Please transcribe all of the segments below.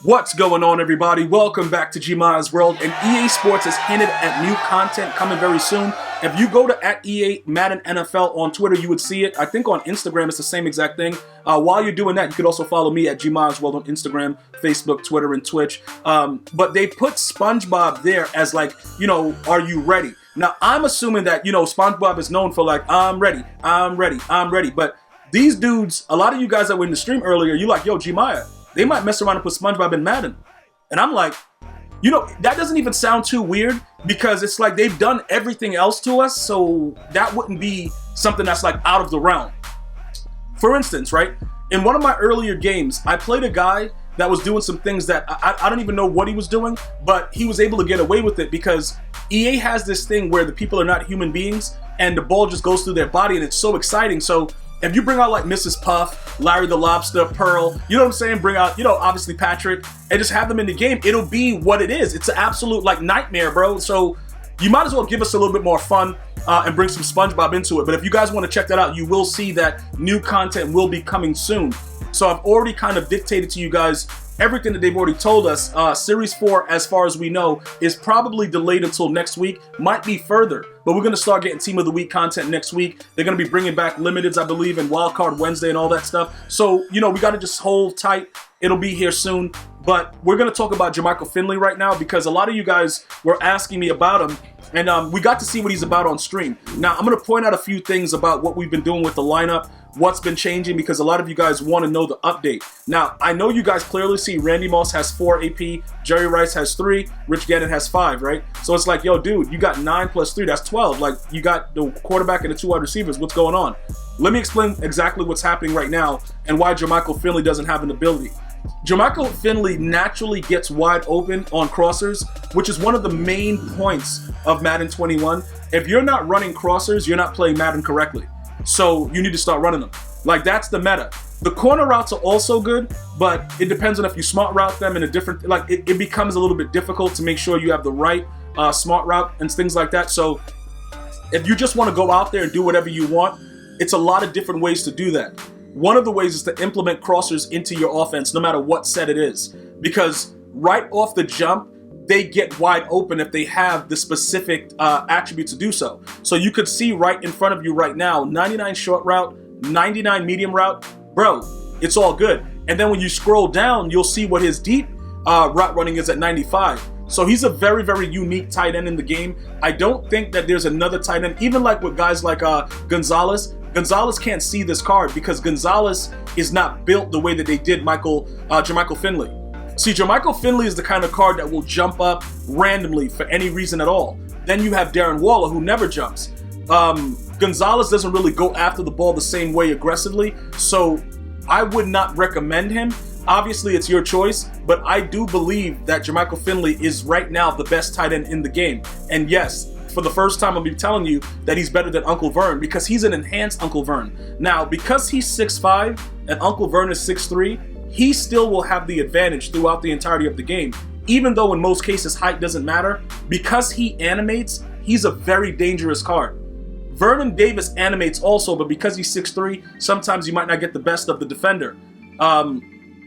What's going on, everybody? Welcome back to GmiasWorld, and EA Sports has hinted at new content coming very soon. If you go to @EA Madden NFL on Twitter, you would see it. I think on Instagram it's the same exact thing. While you're doing that, you could also follow me at GmiasWorld on Instagram, Facebook, Twitter, and Twitch. But they put SpongeBob there as like, are you ready? Now, I'm assuming that, SpongeBob is known for like, I'm ready. But these dudes, a lot of you guys that were in the stream earlier, you like, yo, Gmia, they might mess around and put SpongeBob in Madden. And I'm like, that doesn't even sound too weird because it's like they've done everything else to us, so that wouldn't be something that's like out of the realm. For instance, right, in one of my earlier games, I played a guy that was doing some things that I don't even know what he was doing, but he was able to get away with it because EA has this thing where the people are not human beings and the ball just goes through their body and it's so exciting. So if you bring out like Mrs. Puff, Larry the Lobster, Pearl, you know what I'm saying? Bring out, obviously Patrick, and just have them in the game. It'll be what it is. It's an absolute like nightmare, bro. So you might as well give us a little bit more fun and bring some SpongeBob into it. But if you guys want to check that out, you will see that new content will be coming soon. So I've already kind of dictated to you guys everything that they've already told us. Series 4, as far as we know, is probably delayed until next week. Might be further, but we're going to start getting Team of the Week content next week. They're going to be bringing back Limiteds, I believe, and Wildcard Wednesday and all that stuff. So, we got to just hold tight. It'll be here soon. But we're going to talk about JerMichael Finley right now because a lot of you guys were asking me about him. And we got to see what he's about on stream. Now, I'm going to point out a few things about what we've been doing with the lineup, what's been changing, because a lot of you guys want to know the update. Now, I know you guys clearly see Randy Moss has 4 AP, Jerry Rice has 3, Rich Gannon has 5, right? So it's like, yo, dude, you got 9 plus 3, that's 12. Like, you got the quarterback and the 2 wide receivers. What's going on? Let me explain exactly what's happening right now and why JerMichael Finley doesn't have an ability. JerMichael Finley naturally gets wide open on crossers, which is one of the main points of Madden 21. If you're not running crossers, you're not playing Madden correctly. So you need to start running them. Like, that's the meta. The corner routes are also good, but it depends on if you smart route them in a different, like it becomes a little bit difficult to make sure you have the right smart route and things like that. So if you just want to go out there and do whatever you want, it's a lot of different ways to do that. One of the ways is to implement crossers into your offense, no matter what set it is, because right off the jump, they get wide open if they have the specific attribute to do so. So you could see right in front of you right now, 99 short route, 99 medium route, bro, it's all good. And then when you scroll down, you'll see what his deep route running is at 95. So he's a very, very unique tight end in the game. I don't think that there's another tight end, even like with guys like Gonzalez. Gonzalez can't see this card because Gonzalez is not built the way that they did JerMichael Finley. See, JerMichael Finley is the kind of card that will jump up randomly for any reason at all. Then you have Darren Waller, who never jumps. Gonzalez doesn't really go after the ball the same way aggressively, so I would not recommend him. Obviously, it's your choice, but I do believe that JerMichael Finley is right now the best tight end in the game. And yes, for the first time, I'll be telling you that he's better than Uncle Vern because he's an enhanced Uncle Vern. Now, because he's 6'5" and Uncle Vern is 6'3", he still will have the advantage throughout the entirety of the game, even though in most cases height doesn't matter. Because he animates, he's a very dangerous card. Vernon Davis animates also, but because he's 6'3", sometimes you might not get the best of the defender.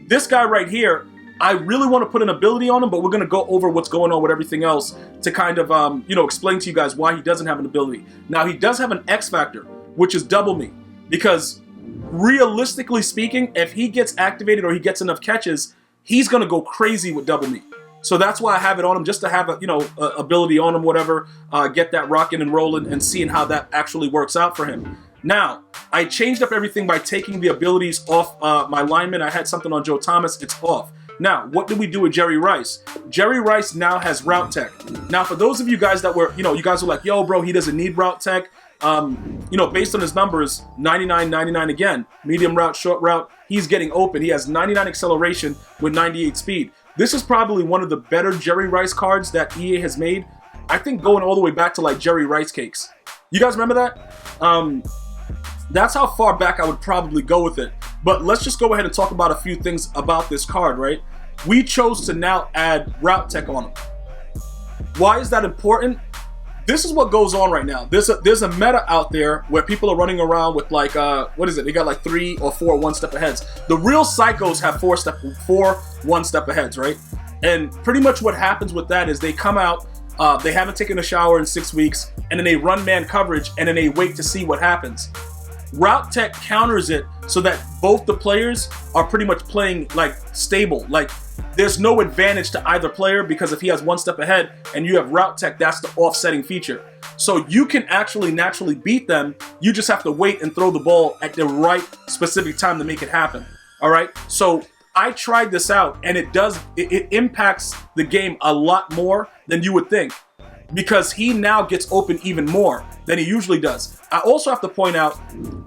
This guy right here, I really want to put an ability on him, but we're going to go over what's going on with everything else to kind of, explain to you guys why he doesn't have an ability. Now, he does have an X factor, which is double me, because realistically speaking, if he gets activated or he gets enough catches, he's going to go crazy with double me. So that's why I have it on him, just to have a ability on him, whatever, get that rocking and rolling and seeing how that actually works out for him. Now, I changed up everything by taking the abilities off my lineman. I had something on Joe Thomas, it's off. Now, what did we do with Jerry Rice? Jerry Rice now has route tech. Now, for those of you guys that were, you guys were like, yo, bro, he doesn't need route tech. Based on his numbers, 99, 99 again, medium route, short route, he's getting open. He has 99 acceleration with 98 speed. This is probably one of the better Jerry Rice cards that EA has made. I think going all the way back to like Jerry Rice cakes. You guys remember that? That's how far back I would probably go with it. But let's just go ahead and talk about a few things about this card, right? We chose to now add route tech on him. Why is that important? this is what goes on right now. There's a meta out there where people are running around with like what is it? They got like 3 or 4 one-step aheads. The real psychos have 4 one-step aheads, right? And pretty much what happens with that is they come out, they haven't taken a shower in 6 weeks, and then they run man coverage, and then they wait to see what happens. Route Tech counters it so that both the players are pretty much playing like stable. Like there's no advantage to either player, because if he has 1 step ahead and you have Route Tech, that's the offsetting feature. So you can actually naturally beat them. You just have to wait and throw the ball at the right specific time to make it happen. All right. So I tried this out, and it impacts the game a lot more than you would think, because he now gets open even more than he usually does. I also have to point out,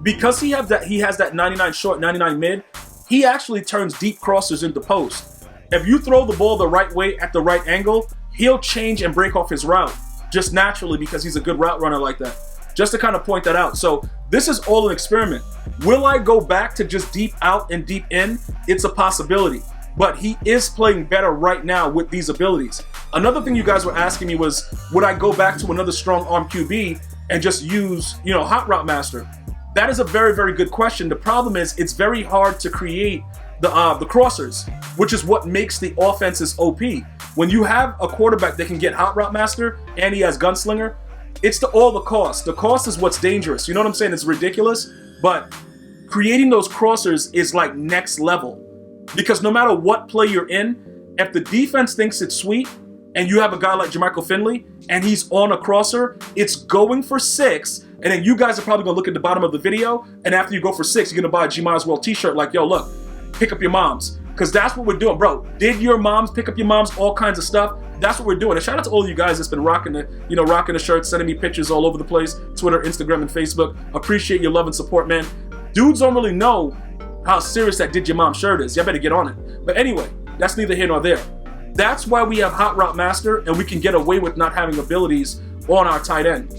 because he has that 99 short, 99 mid, he actually turns deep crossers into post. If you throw the ball the right way at the right angle, he'll change and break off his route just naturally, because he's a good route runner like that. Just to kind of point that out. So this is all an experiment. Will I go back to just deep out and deep in? It's a possibility. But he is playing better right now with these abilities. Another thing you guys were asking me was, would I go back to another strong arm QB and just use, Hot Route Master? That is a very, very good question. The problem is it's very hard to create the crossers, which is what makes the offenses OP. When you have a quarterback that can get Hot Route Master and he has Gunslinger, it's all the cost. The cost is what's dangerous. You know what I'm saying? It's ridiculous, but creating those crossers is like next level. Because no matter what play you're in, if the defense thinks it's sweet and you have a guy like JerMichael Finley and he's on a crosser, it's going for 6. And then you guys are probably going to look at the bottom of the video, and after you go for 6, you're going to buy a GmiasWorld t-shirt like, yo, look, pick up your moms. Because that's what we're doing, bro. Did your moms pick up your moms? All kinds of stuff. That's what we're doing. And shout out to all of you guys that's been rocking the shirts, sending me pictures all over the place, Twitter, Instagram, and Facebook. Appreciate your love and support, man. Dudes don't really know how serious that Did Your Mom shirt is. Y'all better get on it. But anyway, that's neither here nor there. That's why we have Hot Route Master, and we can get away with not having abilities on our tight end.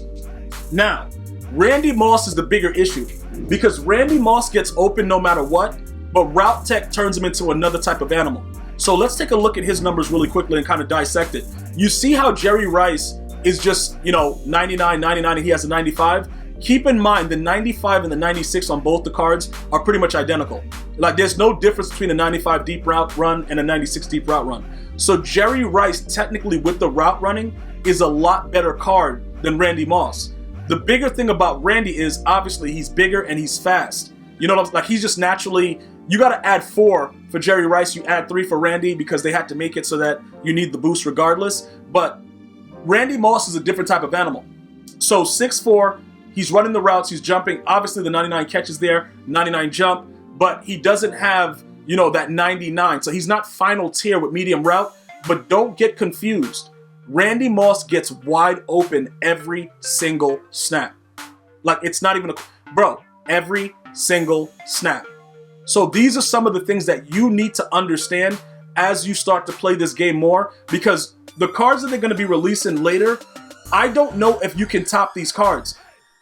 Now, Randy Moss is the bigger issue, because Randy Moss gets open no matter what, but Route Tech turns him into another type of animal. So let's take a look at his numbers really quickly and kind of dissect it. You see how Jerry Rice is just, 99, 99, and he has a 95? Keep in mind, the 95 and the 96 on both the cards are pretty much identical. Like, there's no difference between a 95 deep route run and a 96 deep route run. So Jerry Rice, technically with the route running, is a lot better card than Randy Moss. The bigger thing about Randy is, obviously, he's bigger and he's fast. You know what I'm saying? Like, he's just naturally, you got to add 4 for Jerry Rice. You add 3 for Randy because they had to make it so that you need the boost regardless. But Randy Moss is a different type of animal. So 6'4", he's running the routes, he's jumping. Obviously, the 99 catches there, 99 jump, but he doesn't have, that 99. So he's not final tier with medium route, but don't get confused. Randy Moss gets wide open every single snap. Like, it's not even every single snap. So these are some of the things that you need to understand as you start to play this game more, because the cards that they're going to be releasing later, I don't know if you can top these cards.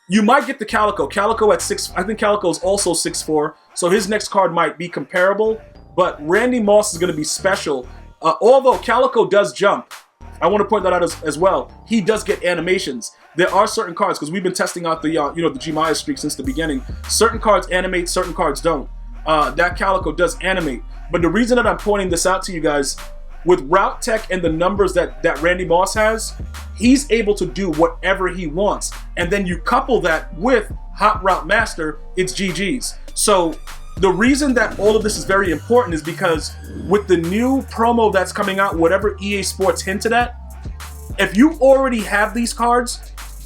You might get the Calico. Calico at 6, I think Calico is also 6'4", so his next card might be comparable, but Randy Moss is going to be special. Although Calico does jump, I want to point that out as well. He does get animations. There are certain cards, because we've been testing out the the Gmias streak since the beginning. Certain cards animate, certain cards don't. That Calico does animate. But the reason that I'm pointing this out to you guys, with Route Tech and the numbers that Randy Moss has, he's able to do whatever he wants. And then you couple that with Hot Route Master, it's GG's. So the reason that all of this is very important is because with the new promo that's coming out, whatever EA Sports hinted at, if you already have these cards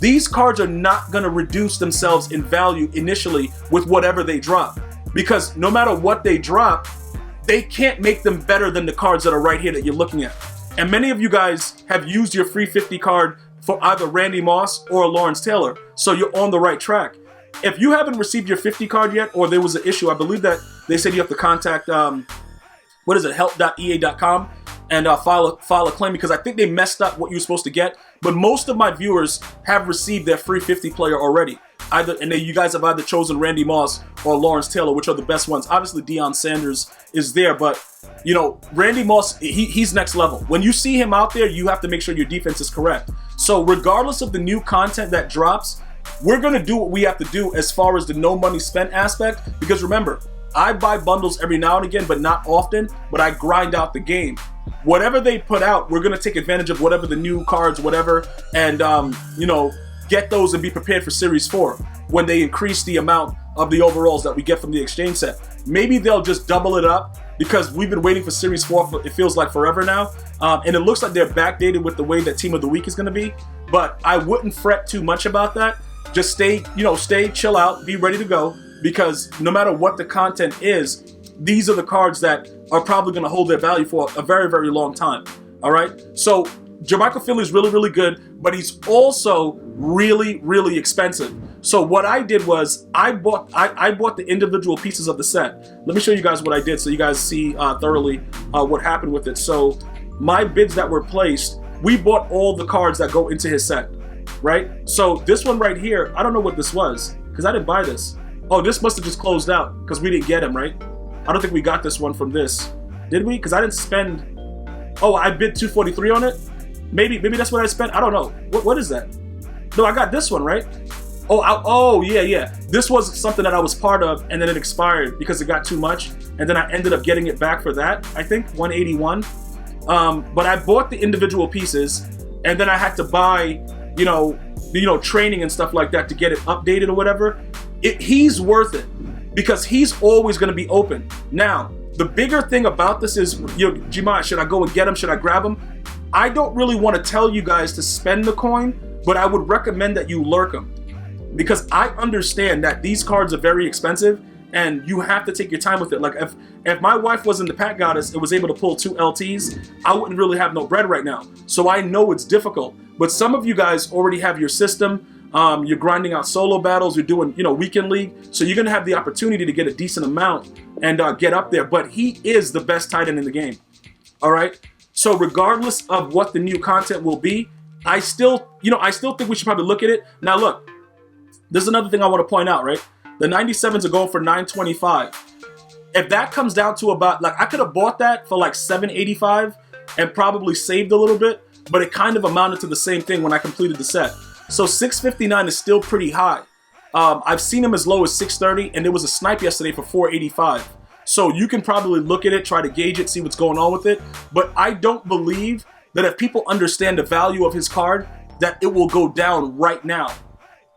are not going to reduce themselves in value initially with whatever they drop. Because no matter what they drop, they can't make them better than the cards that are right here that you're looking at. And many of you guys have used your free 50 card for either Randy Moss or Lawrence Taylor, so you're on the right track. If you haven't received your 50 card yet, or there was an issue, I believe that they said you have to contact, help.ea.com and file a claim, because I think they messed up what you were supposed to get. But most of my viewers have received their free 50 player already. you guys have either chosen Randy Moss or Lawrence Taylor, which are the best ones. Obviously, Deion Sanders is there, but you know, Randy Moss, he's next level. When you see him out there, you have to make sure your defense is correct. So regardless of the new content that drops, we're going to do what we have to do as far as the no money spent aspect, because remember, I buy bundles every now and again, but not often, but I grind out the game. Whatever they put out, we're going to take advantage of whatever the new cards, whatever, and, you know, get those and be prepared for Series 4 when they increase the amount of the overalls that we get from the exchange set. Maybe they'll just double it up, because we've been waiting for Series 4 for, it feels like, forever now. And it looks like they're backdated with the way that Team of the Week is going to be. But I wouldn't fret too much about that. Just stay, chill out, be ready to go, because no matter what the content is, these are the cards that are probably going to hold their value for a very, very long time. All right? So JerMichael Finley is really, really good, but he's also really, really expensive. So what I did was I bought the individual pieces of the set. Let me show you guys what I did so you guys see thoroughly what happened with it. So my bids that were placed, we bought all the cards that go into his set, right? So this one right here, I don't know what this was because I didn't buy this. Oh, this must have just closed out because we didn't get him, right? I don't think we got this one from this. Did we? Because I didn't spend... Oh, I bid 243 on it? Maybe that's what I spent. I don't know. What is that? No, I got this one, right? Oh, yeah. This was something that I was part of, and then it expired because it got too much, and then I ended up getting it back for that, I think, 181. But I bought the individual pieces, and then I had to buy, training and stuff like that to get it updated or whatever. He's worth it because he's always going to be open. Now, the bigger thing about this is, Gmias, should I go and get him? Should I grab him? I don't really want to tell you guys to spend the coin, but I would recommend that you lurk them, because I understand that these cards are very expensive and you have to take your time with it. Like if my wife wasn't the Pat Goddess and was able to pull 2 LTs, I wouldn't really have no bread right now. So I know it's difficult, but some of you guys already have your system. You're grinding out solo battles. You're doing, weekend league. So you're going to have the opportunity to get a decent amount and get up there. But he is the best tight end in the game. All right. So regardless of what the new content will be, I still think we should probably look at it. Now, look, there's another thing I want to point out, right? The 97s are going for $925. If that comes down to about, I could have bought that for $785 and probably saved a little bit, but it kind of amounted to the same thing when I completed the set. So $659 is still pretty high. I've seen them as low as $630, and there was a snipe yesterday for $485. So you can probably look at it, try to gauge it, see what's going on with it. But I don't believe that if people understand the value of his card, that it will go down right now.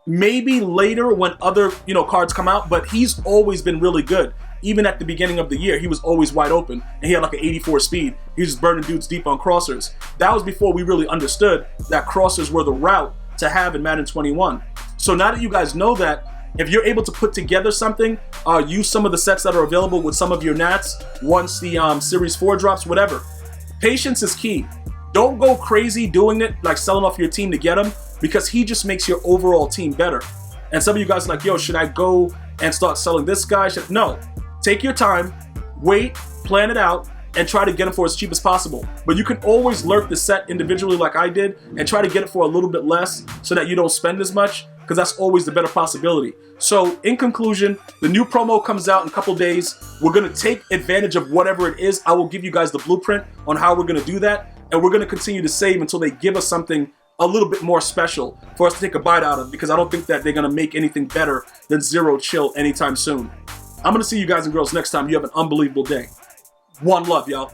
Maybe later when other cards come out, but he's always been really good. Even at the beginning of the year, he was always wide open, and he had an 84 speed. He was just burning dudes deep on crossers. That was before we really understood that crossers were the route to have in Madden 21. So now that you guys know that, if you're able to put together something, use some of the sets that are available with some of your nats once the Series 4 drops, whatever. Patience is key. Don't go crazy doing it, like selling off your team to get him, because he just makes your overall team better. And some of you guys are like, yo, should I go and start selling this guy? No. Take your time, wait, plan it out, and try to get him for as cheap as possible. But you can always lurk the set individually like I did and try to get it for a little bit less so that you don't spend as much, because that's always the better possibility. So in conclusion, the new promo comes out in a couple days. We're going to take advantage of whatever it is. I will give you guys the blueprint on how we're going to do that, and we're going to continue to save until they give us something a little bit more special for us to take a bite out of, because I don't think that they're going to make anything better than Zero Chill anytime soon. I'm going to see you guys and girls next time. You have an unbelievable day. One love, y'all.